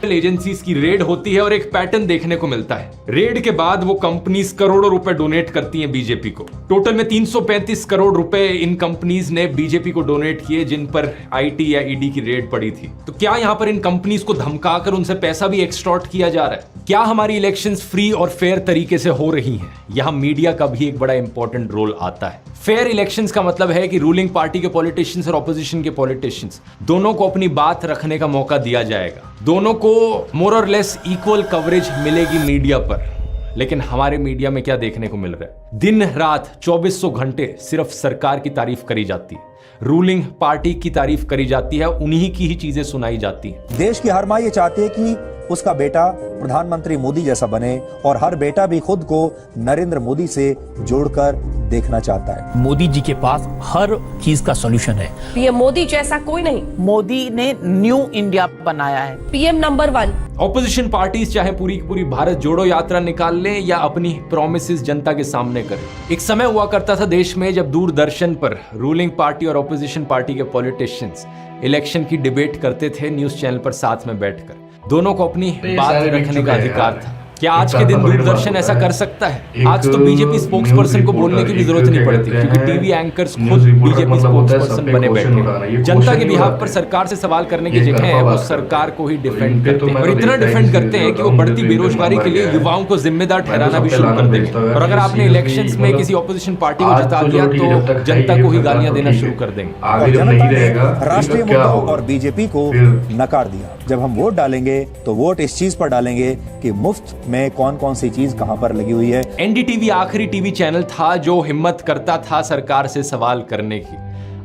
एजेंसीज की रेड होती है और एक पैटर्न देखने को मिलता है। रेड के बाद वो कंपनीज करोड़ों रुपए डोनेट करती हैं बीजेपी को। टोटल में 335 करोड़ रुपए इन कंपनीज ने बीजेपी को डोनेट किए जिन पर आईटी या ईडी की रेड पड़ी थी। तो क्या यहां पर इन कंपनीज को धमकाकर उनसे पैसा भी एक्सटॉर्ट किया जा रहा है? क्या हमारी इलेक्शंस फ्री और फेयर तरीके से हो रही हैं? यहां मीडिया का भी एक बड़ा इंपॉर्टेंट रोल आता है। फेयर इलेक्शंस का मतलब है कि रूलिंग पार्टी के पॉलिटिशियंस और ऑपोजिशन के पॉलिटिशियंस दोनों को अपनी बात रखने का मौका दिया जाएगा। दोनों को मोर और लेस इक्वल कवरेज मिलेगी मीडिया पर। लेकिन हमारे मीडिया में क्या देखने को मिल रहा है? दिन रात 2400 घंटे सिर्फ सरकार की तारीफ करी जाती है, रूलिंग पार्टी की तारीफ करी जाती है, उन्हीं की ही चीजें सुनाई जाती हैं। देश की हर मां ये चाहती है कि उसका बेटा प्रधानमंत्री मोदी जैसा बने और हर बेटा भी खुद को नरेंद्र मोदी से जोड़कर देखना चाहता है। मोदी जी के पास हर चीज का सॉल्यूशन है। पीएम मोदी जैसा कोई नहीं। मोदी ने न्यू इंडिया बनाया है। PM number 1। ऑपोजिशन पार्टीज चाहे पूरी की पूरी भारत जोड़ो यात्रा निकाल लें या अपनी प्रॉमिसेस जनता के सामने करें। एक समय हुआ करता था देश में जब दूरदर्शन पर रूलिंग पार्टी और ऑपोजिशन पार्टी के पॉलिटिशियंस इलेक्शन की डिबेट करते थे न्यूज चैनल पर साथ में बैठकर। दोनों को अपनी बात रखने का अधिकार था। क्या आज के दिन दूरदर्शन ऐसा कर सकता है? आज तो बीजेपी स्पोक्स पर्सन को बोलने की भी जरूरत नहीं पड़ती क्योंकि टीवी एंकर्स खुद बीजेपी स्पोक्स पर्सन बने बैठे हैं। जनता के बिहाफ पर सरकार से सवाल करने की जगह है वो सरकार को ही डिफेंड करते हैं और इतना डिफेंड करते हैं कि वो बढ़ती बेरोजगारी के लिए युवाओं को जिम्मेदार ठहराना भी शुरू कर देते हैं। और अगर आपने इलेक्शंस में किसी ऑपोजिशन पार्टी को जिता दिया तो जनता को ही गालियां देना शुरू कर देंगे। राष्ट्रीय मुद्दों और बीजेपी को नकार दिया। जब हम वोट डालेंगे तो वोट इस चीज पर डालेंगे कि मुफ्त में कौन कौन सी चीज कहां पर लगी हुई है। एनडीटीवी आखिरी टीवी चैनल था जो हिम्मत करता था सरकार से सवाल करने की।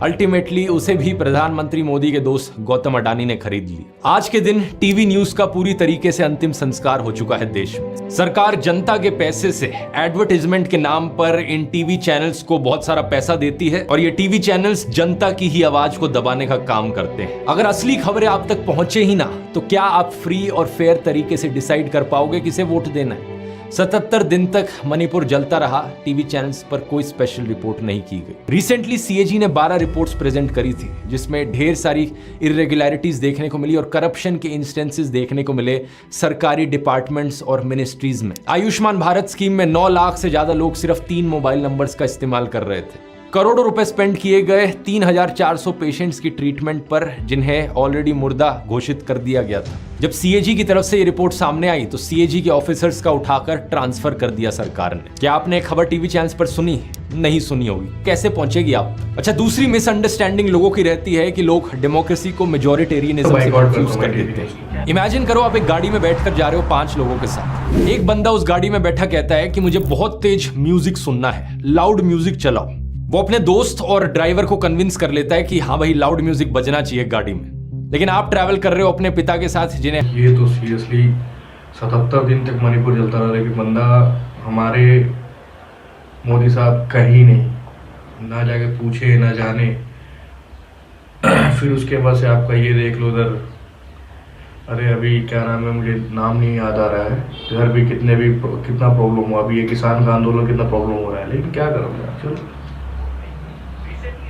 अल्टीमेटली उसे भी प्रधानमंत्री मोदी के दोस्त गौतम अडानी ने खरीद ली। आज के दिन टीवी न्यूज का पूरी तरीके से अंतिम संस्कार हो चुका है देश में। सरकार जनता के पैसे से एडवर्टाइजमेंट के नाम पर इन टीवी चैनल्स को बहुत सारा पैसा देती है और ये टीवी चैनल्स जनता की ही आवाज को दबाने का काम करते हैं। अगर असली खबरें आप तक पहुंचे ही ना तो क्या आप फ्री और फेयर तरीके से डिसाइड कर पाओगे किसे वोट देना है? 77 दिन तक मणिपुर जलता रहा, टीवी चैनल्स पर कोई स्पेशल रिपोर्ट नहीं की गई। रिसेंटली सीएजी ने 12 रिपोर्ट्स प्रेजेंट करी थी जिसमें ढेर सारी इरेगुलरिटीज देखने को मिली और करप्शन के इंस्टेंसेस देखने को मिले सरकारी डिपार्टमेंट्स और मिनिस्ट्रीज में। आयुष्मान भारत स्कीम में 9 लाख से ज्यादा लोग सिर्फ 3 मोबाइल नंबर्स का इस्तेमाल कर रहे थे। करोड़ों रुपए स्पेंड किए गए 3400 पेशेंट्स की ट्रीटमेंट पर जिन्हें ऑलरेडी मुर्दा घोषित कर दिया गया था। जब सीएजी की तरफ से ये रिपोर्ट सामने आई तो सीएजी के ऑफिसर्स का उठाकर ट्रांसफर कर दिया सरकार ने। क्या आपने खबर टीवी चैनल्स पर सुनी? नहीं सुनी होगी, कैसे पहुंचेगी आप? अच्छा, दूसरी मिसअंडरस्टैंडिंग लोगों की रहती है कि लोग डेमोक्रेसी को मेजोरिटेरियनिज्म से कंफ्यूज कर देते हैं। इमेजिन करो आप एक गाड़ी में बैठकर जा रहे हो 5 लोगों के साथ। एक बंदा उस गाड़ी में बैठा कहता है कि मुझे बहुत तेज म्यूजिक सुनना है, लाउड म्यूजिक चलाओ। वो अपने दोस्त और ड्राइवर को कन्विंस कर लेता है कि हाँ भाई लाउड म्यूजिक बजना चाहिए गाड़ी में। लेकिन आप ट्रैवल कर रहे हो अपने पिता के साथ जिन्हें ये तो सीरियसली 77 दिन तक मणिपुर जलता रहा लेकिन बंदा हमारे मोदी साहब कहीं नहीं, ना जाके पूछे ना जाने। फिर उसके बाद से आपका ये देख लो उधर, अरे अभी क्या नाम है, मुझे नाम नहीं याद आ रहा है, इधर भी कितना प्रॉब्लम हुआ। अभी ये किसान का आंदोलन कितना प्रॉब्लम हो रहा है, लेकिन क्या करोगे। चलो,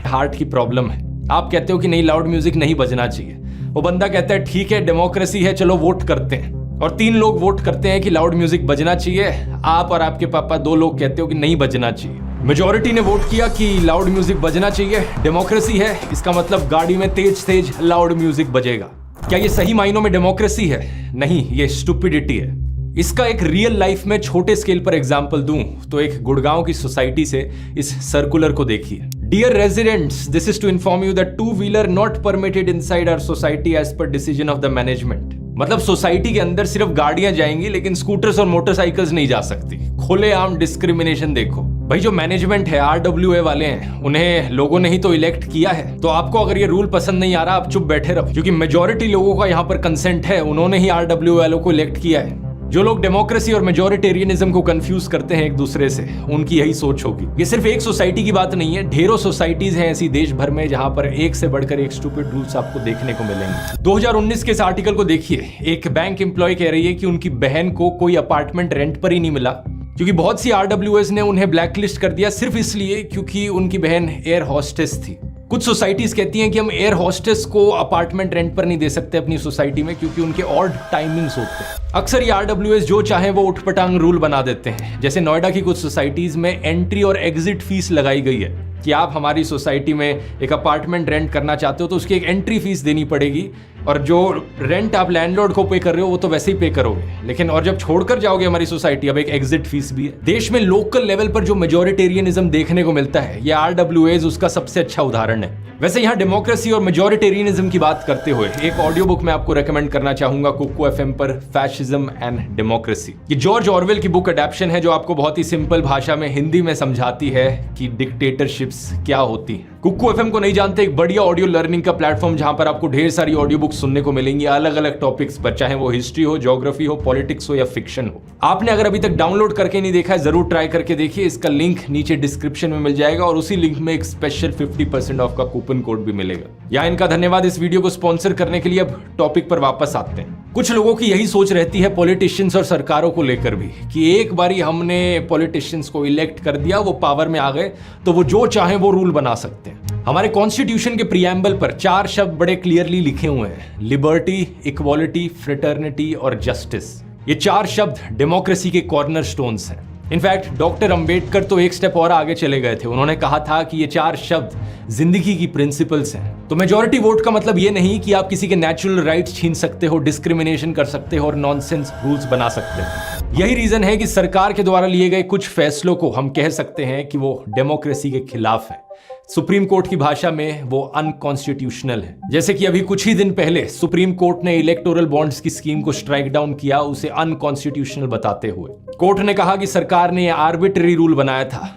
हार्ट की प्रॉब्लम है, आप कहते हो कि नहीं लाउड म्यूजिक नहीं बजना चाहिए। वो बंदा कहता है ठीक है डेमोक्रेसी है, चलो वोट करते हैं। और 3 लोग वोट करते हैं कि लाउड म्यूजिक बजना चाहिए। आप और आपके पापा 2 लोग कहते हो कि नहीं बजना चाहिए। मेजॉरिटी ने वोट किया कि लाउड म्यूजिक बजना चाहिए। डेमोक्रेसी है, इसका मतलब गाड़ी में तेज लाउड म्यूजिक बजेगा। क्या ये सही मायनों में डेमोक्रेसी है? नहीं, ये स्टुपिडिटी है। इसका एक रियल लाइफ में छोटे स्केल पर एग्जांपल दूं तो एक गुड़गांव की सोसाइटी से इस सर्कुलर को देखिए। Dear residents, this is to inform you that two-wheeler not permitted inside our society as per decision of the management. मतलब सोसाइटी के अंदर सिर्फ गाड़ियां जाएंगी लेकिन स्कूटर्स और मोटरसाइकिल्स नहीं जा सकती। खुलेआम डिस्क्रिमिनेशन देखो। भाई जो मैनेजमेंट है, RWA वाले हैं, उन्हें लोगों ने ही तो इलेक्ट किया है। तो आपको अगर ये रूल पसंद नहीं आ रहा आप चुप बैठे रहो, क्योंकि मेजॉरिटी लोगों का यहाँ पर कंसेंट है, उन्होंने ही RWA वालों को इलेक्ट किया है। जो लोग डेमोक्रेसी और मेजोरिटेरियनिज्म को कंफ्यूज करते हैं एक दूसरे से, उनकी यही सोच होगी। ये सिर्फ एक सोसाइटी की बात नहीं है, ढेरों सोसाइटीज हैं ऐसी देश भर में जहां पर एक से बढ़कर एक स्टूपिड रूल्स आपको देखने को मिलेंगे। 2019 के इस आर्टिकल को देखिए। एक बैंक एम्प्लॉय कह रही है कि उनकी बहन को कोई अपार्टमेंट रेंट पर ही नहीं मिला क्योंकि बहुत सी RWAs ने उन्हें ब्लैकलिस्ट कर दिया सिर्फ इसलिए क्योंकि उनकी बहन एयर हॉस्टेस थी। कुछ सोसाइटीज कहती हैं कि हम एयर होस्टेस को अपार्टमेंट रेंट पर नहीं दे सकते अपनी सोसाइटी में क्योंकि उनके ऑड टाइमिंग्स होते हैं। अक्सर ये RWS जो चाहे वो उठपटांग रूल बना देते हैं। जैसे नोएडा की कुछ सोसाइटीज में एंट्री और एग्जिट फीस लगाई गई है कि आप हमारी सोसाइटी में एक अपार्टमेंट रेंट करना चाहते हो तो उसकी एक एंट्री फीस देनी पड़ेगी और जो रेंट आप लैंडलॉर्ड को पे कर रहे हो वो तो वैसे ही पे करोगे, लेकिन और जब छोड़कर जाओगे हमारी सोसाइटी अब एक एग्जिट फीस भी है। देश में लोकल लेवल पर जो मेजॉरिटेरियनिज्म देखने को मिलता है ये RWS उसका सबसे अच्छा उदाहरण है। वैसे यहाँ डेमोक्रेसी और मेजॉरिटेरियनिज्म की बात करते हुए एक ऑडियो बुक मैं आपको रेकमेंड करना चाहूंगा कुकू FM पर, फैशिज्म एंड डेमोक्रेसी। ये जॉर्ज ऑरवेल की बुक अडेप्शन है जो आपको बहुत ही सिंपल भाषा में हिंदी में समझाती है कि डिक्टेटरशिप्स क्या होती है। कुकू FM को नहीं जानते, एक बढ़िया ऑडियो लर्निंग का प्लेटफॉर्म जहां पर आपको ढेर सारी ऑडियो बुक सुनने को मिलेंगी अलग अलग टॉपिक्स पर, चाहे वो हिस्ट्री हो, ज्योग्राफी हो, पॉलिटिक्स हो या फिक्शन हो। आपने अगर अभी तक डाउनलोड करके नहीं देखा है जरूर ट्राई करके देखिए। इसका लिंक नीचे डिस्क्रिप्शन में मिल जाएगा और उसी लिंक में एक स्पेशल 50% ऑफ का कूपन कोड भी मिलेगा। यहाँ इनका धन्यवाद इस वीडियो को स्पॉन्सर करने के लिए। अब टॉपिक पर वापस आते हैं। कुछ लोगों की यही सोच रहती है पॉलिटिशियंस और सरकारों को लेकर भी कि एक बारी हमने पॉलिटिशियंस को इलेक्ट कर दिया, वो पावर में आ गए तो वो जो चाहे वो रूल बना सकते हैं। हमारे कॉन्स्टिट्यूशन के प्रीएम्बल पर 4 शब्द बड़े क्लियरली लिखे हुए हैं, लिबर्टी, इक्वालिटी, फ्रेटर्निटी और जस्टिस। ये 4 शब्द डेमोक्रेसी के कॉर्नरस्टोन्स हैं। इनफैक्ट डॉक्टर अंबेडकर तो एक स्टेप और आगे चले गए थे। उन्होंने कहा था कि ये 4 शब्द जिंदगी की प्रिंसिपल्स हैं। तो मेजॉरिटी वोट का मतलब ये नहीं कि आप किसी के नेचुरल राइट्स छीन सकते हो, डिस्क्रिमिनेशन कर सकते हो और नॉनसेंस रूल्स बना सकते हो। यही रीजन है कि सरकार के द्वारा लिए गए कुछ फैसलों को हम कह सकते हैं कि वो डेमोक्रेसी के खिलाफ है। सुप्रीम कोर्ट की भाषा में वो अनकॉन्स्टिट्यूशनल है। जैसे कि अभी कुछ ही दिन पहले सुप्रीम कोर्ट ने इलेक्टोरल बॉन्ड्स की स्कीम को स्ट्राइक डाउन किया, उसे अनकॉन्स्टिट्यूशनल बताते हुए। कोर्ट ने कहा कि सरकार ने आर्बिट्ररी रूल बनाया था।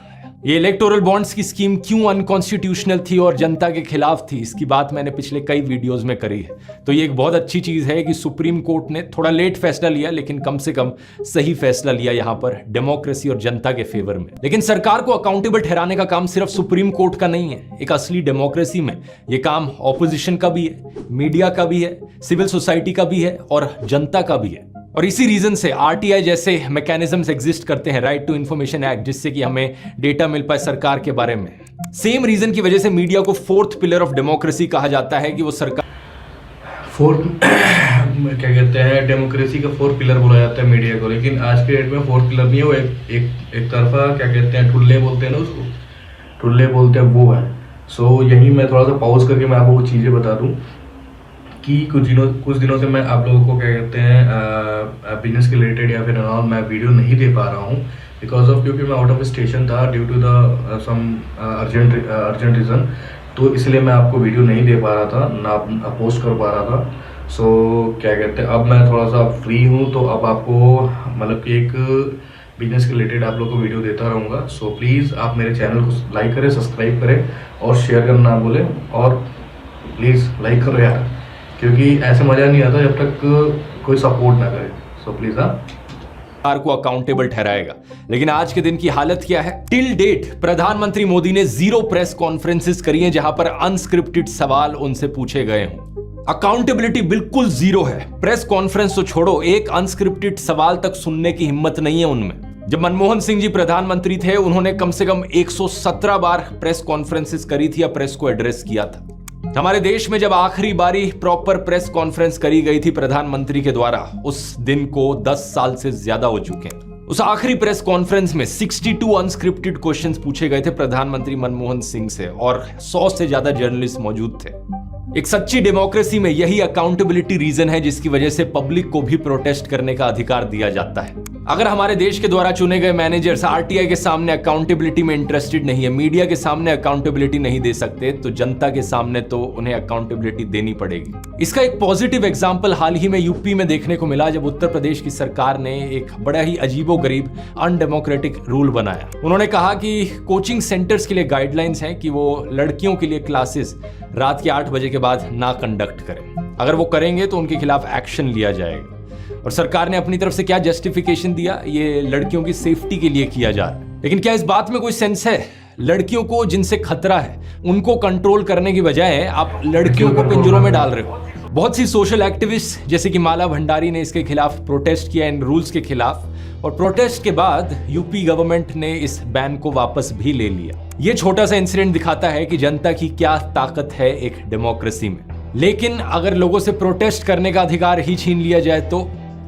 ये इलेक्टोरल बॉन्ड्स की स्कीम क्यों अनकॉन्स्टिट्यूशनल थी और जनता के खिलाफ थी, इसकी बात मैंने पिछले कई वीडियोस में करी है। तो ये एक बहुत अच्छी चीज है कि सुप्रीम कोर्ट ने थोड़ा लेट फैसला लिया लेकिन कम से कम सही फैसला लिया यहाँ पर डेमोक्रेसी और जनता के फेवर में। लेकिन सरकार को अकाउंटेबल ठहराने का काम सिर्फ सुप्रीम कोर्ट का नहीं है। एक असली डेमोक्रेसी में ये काम ऑपोजिशन का भी है, मीडिया का भी है, सिविल सोसाइटी का भी है और जनता का भी है। और इसी रीजन से RTI जैसे मैकेनिज्म्स एग्जिस्ट करते हैं, राइट टू इंफॉर्मेशन एक्ट, जिससे कि हमें डेटा मिल पाए सरकार के बारे में। सेम रीजन की वजह से मीडिया को 4th पिलर ऑफ डेमोक्रेसी कहा जाता है कि वो सरकार क्या कहते हैं डेमोक्रेसी का 4th पिलर बोला जाता है मीडिया को। लेकिन आज के डेट में 4th पिलर नहीं है, वो एक तरफा क्या कहते हैं ठुल्ले बोलते हैं ना, उसको ठुल्ले बोलते हैं, वो है। सो यही मैं थोड़ा सा पॉज करके मैं आपको कुछ चीज़ें बता दूं कि कुछ दिनों से मैं आप लोगों को क्या कहते हैं बिजनेस के रिलेटेड या फिर मैं वीडियो नहीं दे पा रहा हूँ बिकॉज ऑफ क्योंकि मैं आउट ऑफ स्टेशन था due to the some urgent reason, तो इसलिए मैं आपको वीडियो नहीं दे पा रहा था, ना पोस्ट कर पा रहा था। सो क्या कहते हैं अब मैं थोड़ा सा फ्री हूँ तो अब आपको मतलब कि एक बिजनेस के रिलेटेड आप लोग को वीडियो देता रहूँगा। सो प्लीज़ आप मेरे चैनल को लाइक करें, सब्सक्राइब करें और शेयर करना ना भूलें। और प्लीज़ लाइक करो यार, क्योंकि ऐसे मजा नहीं आता जब तक कोई सपोर्ट ना करे। सो प्लीज सरकार को अकाउंटेबल ठहराएगा। लेकिन आज के दिन की हालत क्या है? टिल डेट प्रधानमंत्री मोदी ने 0 प्रेस कॉन्फ्रेंसेस करी हैं जहां पर अनस्क्रिप्टेड सवाल उनसे पूछे गए हों। अकाउंटेबिलिटी बिल्कुल 0 है। प्रेस कॉन्फ्रेंस तो छोड़ो, एक अनस्क्रिप्टेड सवाल तक सुनने की हिम्मत नहीं है उनमें। जब मनमोहन सिंह जी प्रधानमंत्री थे उन्होंने कम से कम 117 बार प्रेस कॉन्फ्रेंसेस करी थी या प्रेस को एड्रेस किया था। हमारे देश में जब आखिरी बारी प्रॉपर प्रेस कॉन्फ्रेंस करी गई थी प्रधानमंत्री के द्वारा, उस दिन को 10 साल से ज्यादा हो चुके हैं। उस आखिरी प्रेस कॉन्फ्रेंस में 62 अनस्क्रिप्टेड क्वेश्चंस पूछे गए थे प्रधानमंत्री मनमोहन सिंह से और 100 से ज्यादा जर्नलिस्ट मौजूद थे। एक सच्ची डेमोक्रेसी में यही अकाउंटेबिलिटी रीजन है जिसकी वजह से पब्लिक को भी प्रोटेस्ट करने का अधिकार दिया जाता है। अगर हमारे देश के द्वारा चुने गए मैनेजर्स RTI के सामने अकाउंटेबिलिटी में इंटरेस्टेड नहीं है, मीडिया के सामने अकाउंटेबिलिटी नहीं दे सकते, तो जनता के सामने तो उन्हें अकाउंटेबिलिटी देनी पड़ेगी। इसका एक पॉजिटिव एग्जाम्पल हाल ही में यूपी में देखने को मिला जब उत्तर प्रदेश की सरकार ने एक बड़ा ही अजीबोगरीब अनडेमोक्रेटिक रूल बनाया। उन्होंने कहा कि कोचिंग सेंटर्स के लिए गाइडलाइंस हैं कि वो लड़कियों के लिए क्लासेस रात के 8 बजे के बाद ना कंडक्ट करें। अगर वो करेंगे तो उनके खिलाफ एक्शन लिया जाएगा। और सरकार ने अपनी तरफ से क्या जस्टिफिकेशन दिया, ये लड़कियों की सेफ्टी के लिए किया जा रहा है। लेकिन क्या इस बात में कोई सेंस है? लड़कियों को जिनसे खतरा है उनको कंट्रोल करने की बजाय आप लड़कियों को पिंजरों में डाल रहे हो। बहुत सी सोशल एक्टिविस्ट जैसे कि माला भंडारी ने इसके खिलाफ प्रोटेस्ट किया, इन रूल्स के खिलाफ, और प्रोटेस्ट के बाद यूपी गवर्नमेंट ने इस बैन को वापस भी ले लिया। ये छोटा सा इंसिडेंट दिखाता है कि जनता की क्या ताकत है एक डेमोक्रेसी में। लेकिन अगर लोगों से प्रोटेस्ट करने का अधिकार ही छीन लिया जाए तो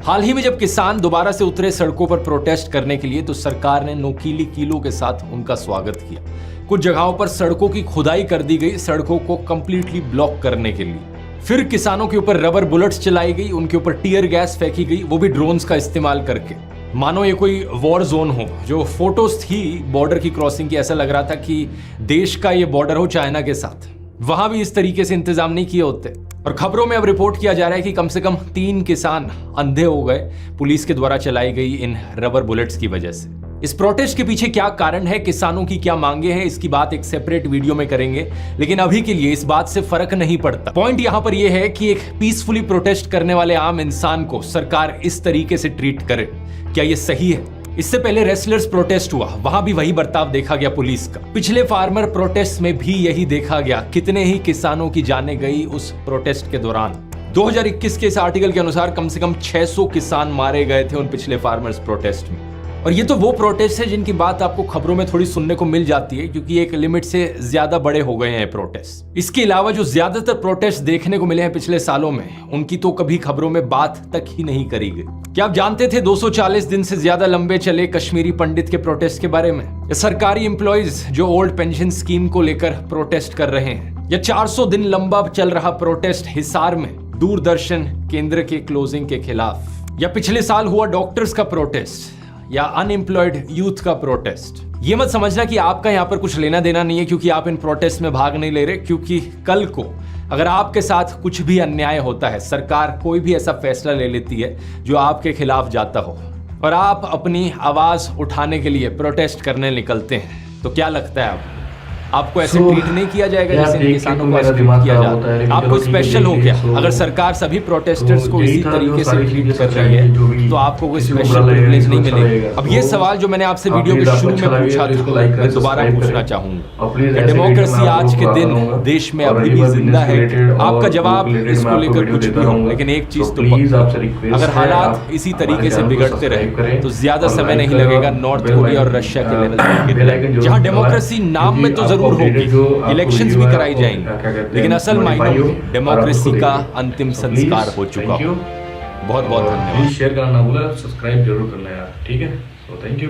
हाल ही में जब किसान दोबारा से उतरे सड़कों पर प्रोटेस्ट करने के लिए तो सरकार ने नोकीली कीलों के साथ उनका स्वागत किया। कुछ जगहों पर सड़कों की खुदाई कर दी गई सड़कों को कंप्लीटली ब्लॉक करने के लिए। फिर किसानों के ऊपर रबर बुलेट्स चलाई गई, उनके ऊपर टीयर गैस फेंकी गई, वो भी ड्रोन्स का इस्तेमाल करके, मानो ये कोई वॉर जोन हो। जो फोटोज थी बॉर्डर की क्रॉसिंग की, ऐसा लग रहा था कि देश का ये बॉर्डर हो चाइना के साथ। वहां भी इस तरीके से इंतजाम नहीं किए होते। और खबरों में अब रिपोर्ट किया जा रहा है कि कम से कम 3 किसान अंधे हो गए पुलिस के द्वारा चलाई गई इन रबर बुलेट्स की वजह से। इस प्रोटेस्ट के पीछे क्या कारण है, किसानों की क्या मांगे हैं, इसकी बात एक सेपरेट वीडियो में करेंगे। लेकिन अभी के लिए इस बात से फर्क नहीं पड़ता। पॉइंट यहां पर यह है कि एक पीसफुली प्रोटेस्ट करने वाले आम इंसान को सरकार इस तरीके से ट्रीट करे, क्या यह सही है? इससे पहले रेसलर्स प्रोटेस्ट हुआ, वहां भी वही बर्ताव देखा गया पुलिस का। पिछले फार्मर प्रोटेस्ट में भी यही देखा गया, कितने ही किसानों की जानें गई उस प्रोटेस्ट के दौरान। 2021 के इस आर्टिकल के अनुसार कम से कम 600 किसान मारे गए थे उन पिछले फार्मर्स प्रोटेस्ट में। और ये तो वो प्रोटेस्ट है जिनकी बात आपको खबरों में थोड़ी सुनने को मिल जाती है, क्योंकि एक लिमिट से ज्यादा बड़े हो गए हैं प्रोटेस्ट। इसके अलावा जो ज्यादातर प्रोटेस्ट देखने को मिले हैं पिछले सालों में, उनकी तो कभी खबरों में बात तक ही नहीं करी गई। क्या आप जानते थे 240 दिन से ज्यादा लंबे चले कश्मीरी पंडित के प्रोटेस्ट के बारे में? या सरकारी एम्प्लॉइज जो ओल्ड पेंशन स्कीम को लेकर प्रोटेस्ट कर रहे हैं? या 400 दिन लंबा चल रहा प्रोटेस्ट हिसार में दूरदर्शन केंद्र के क्लोजिंग के खिलाफ? या पिछले साल हुआ डॉक्टर्स का प्रोटेस्ट? या अनएम्प्लॉयड यूथ का प्रोटेस्ट? ये मत समझना कि आपका यहाँ पर कुछ लेना देना नहीं है क्योंकि आप इन प्रोटेस्ट में भाग नहीं ले रहे, क्योंकि कल को अगर आपके साथ कुछ भी अन्याय होता है, सरकार कोई भी ऐसा फैसला ले लेती है जो आपके खिलाफ जाता हो, और आप अपनी आवाज उठाने के लिए प्रोटेस्ट करने निकलते हैं, तो क्या लगता है आपको ऐसे ट्रीट नहीं किया जाएगा जैसे किसानों को ऐसे ट्रीट किया जाता है? आपको स्पेशल हो क्या? अगर सरकार सभी प्रोटेस्टर्स को इसी तरीके से ट्रीट कर रही है तो आपको कोई स्पेशल प्रिविलेज नहीं मिलेगा। अब ये सवाल जो मैंने आपसे वीडियो के शुरू में पूछा था, मैं दोबारा पूछना चाहूंगा, डेमोक्रेसी आज के दिन देश में अभी भी जिंदा है? आपका जवाब इसको लेकर कुछ भी हो, लेकिन एक चीज तो पक्की, अगर हालात इसी तरीके से बिगड़ते रहे तो ज्यादा समय नहीं लगेगा नॉर्थ कोरिया और रशिया के लेवल, जहां डेमोक्रेसी नाम में तो होगी, इलेक्शंस भी कराई जाएंगी, लेकिन असल मायनों में डेमोक्रेसी का अंतिम संस्कार हो चुका हो। बहुत बहुत धन्यवाद। शेयर करना ना भूलना, सब्सक्राइब जरूर करना यार, ठीक है? तो थैंक यू।